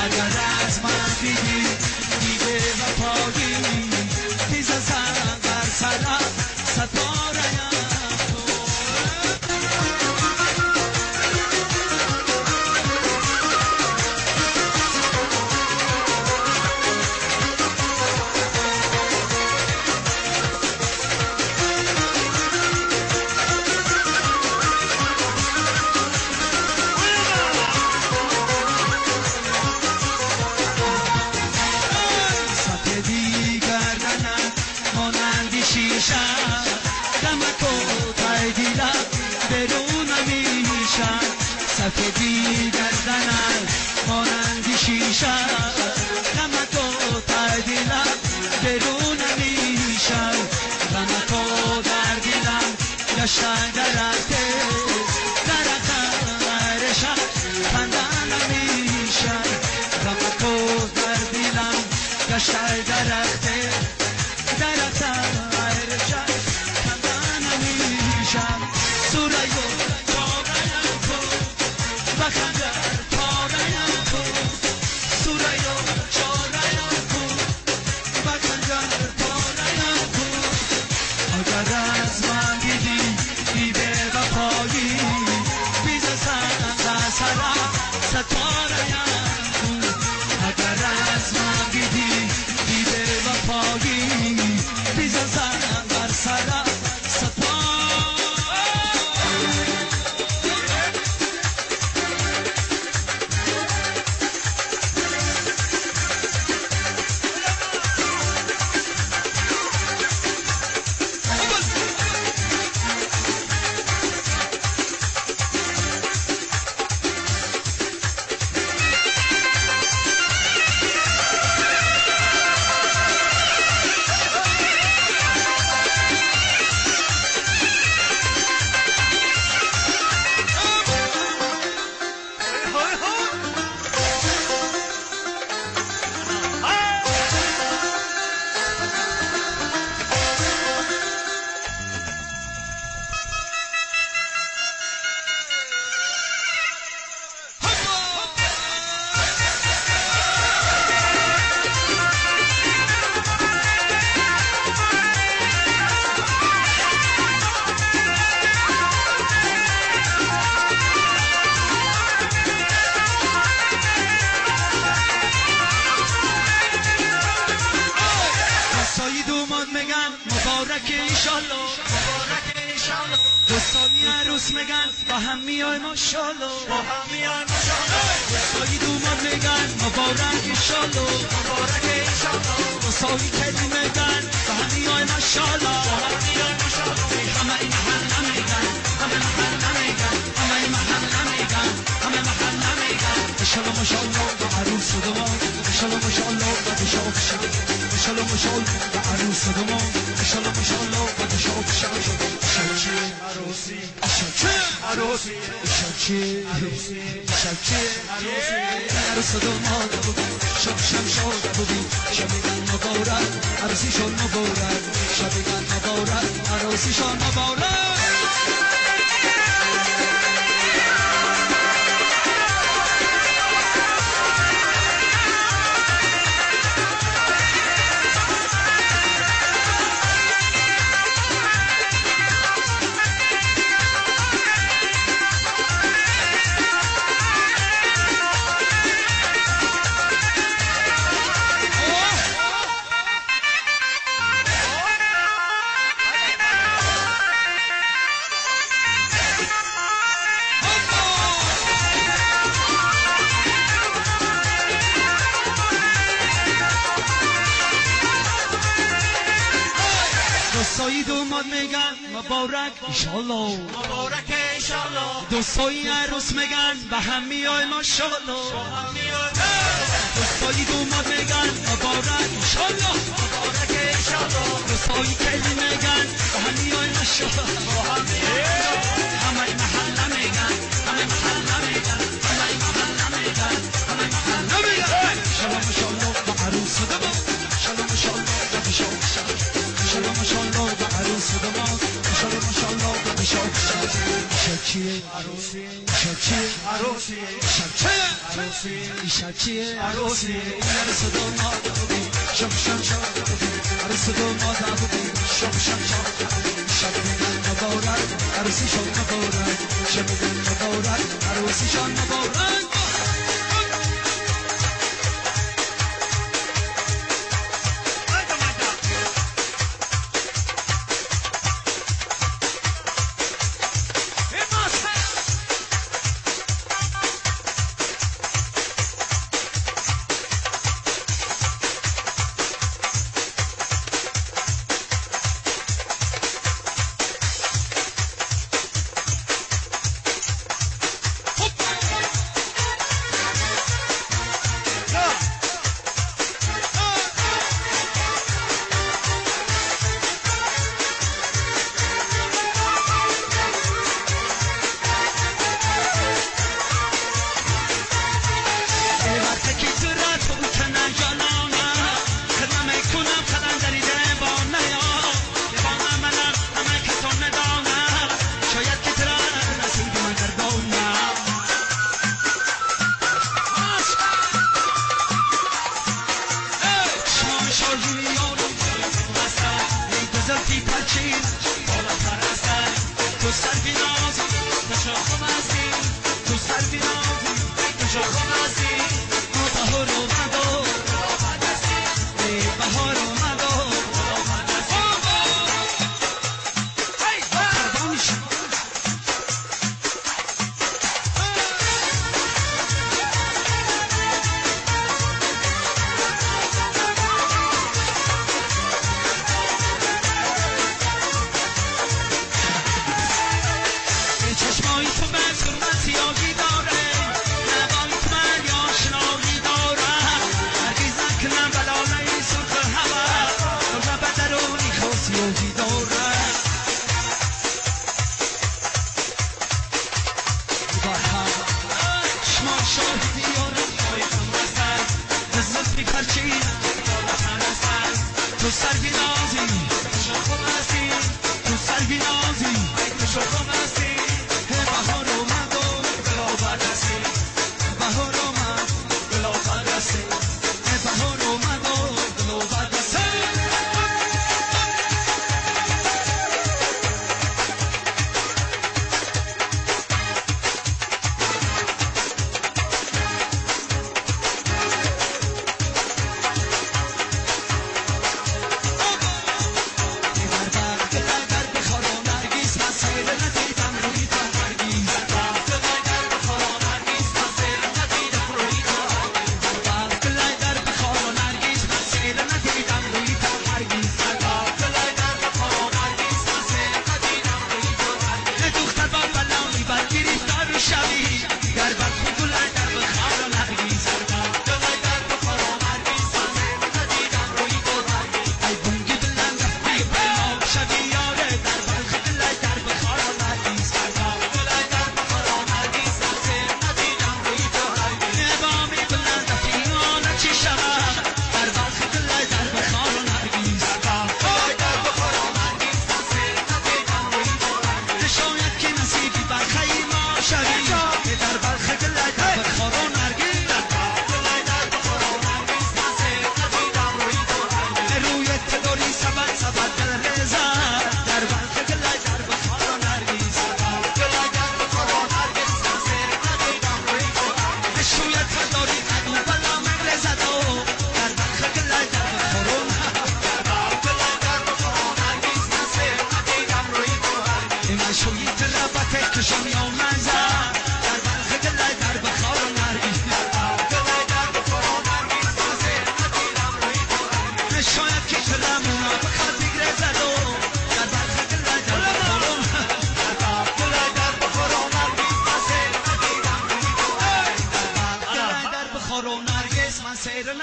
اگر از من دیدی دیده و پایی تیز سنگر سرم ستاره‌ام سفیدی گردنت مانند شیشه غمت و تردیلم درون میشم غمت و دردیلم گشتن درخته درشم خندن میشم غمت و دردیلم گشتن درخته درشم خندن میشم سوریو بخندر پاره‌ام کن سوریو چاره‌ام کن بخندر پاره‌ام کن اگر از من دیدی دیده و پایی بیز سنگر سرم ستاره‌ام کن اگر از من دیدی دیده و پایی بیز سنگر سرم مبارک ایشالله دوستای عروس میگن با هم میای ماشالله دوستای دومان میگن مبارک ایشالله دوستای کلی میگن با هم میای ماشالله همه این محله میگن همه محله میگن همه این محله میگن همه محله میگن انشالله ماشالله با عروس دومان انشالله ماشالله با بشاق شد انشالله ماشالله با عروس دومان انشالله ماشالله با بشاق شد شبچه عروسی شبچه عروسی شبچه عروسی شبچه عروسی عروس دومان شب شب شاد بودی شبیگن مبارک عروسیشون مبارک شبیگن مبارک عروسیشون مبارک دوستای دوماد میگن مبارک ایشالله مبارک ایشالله دوستای عروس میگن به هم میای ماشالله دوستای دوماد میگن مبارک ایشالله مبارک ایشالله دوستای کلی میگن به هم میای ماشالله همه محله میگن همه محله میگن همه محله میگن همه محله میگن شالله ماشالله با عروس دوماد شالله ماشالله با بشاق شالله ماشالله با عروس دوماد شالله ماشالله با بشاق شبچه عروسی شبچه عروسی شبچه شب چیه عروسی عروس دو مادر شب شب شب عروس دو مادر شب شب شب شب مبارک عروسیشان مبارک شب مبارک عروسیشان مبارک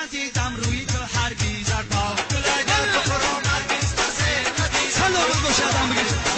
ندیدم روی تو هرگز سلام بگو شدم بگید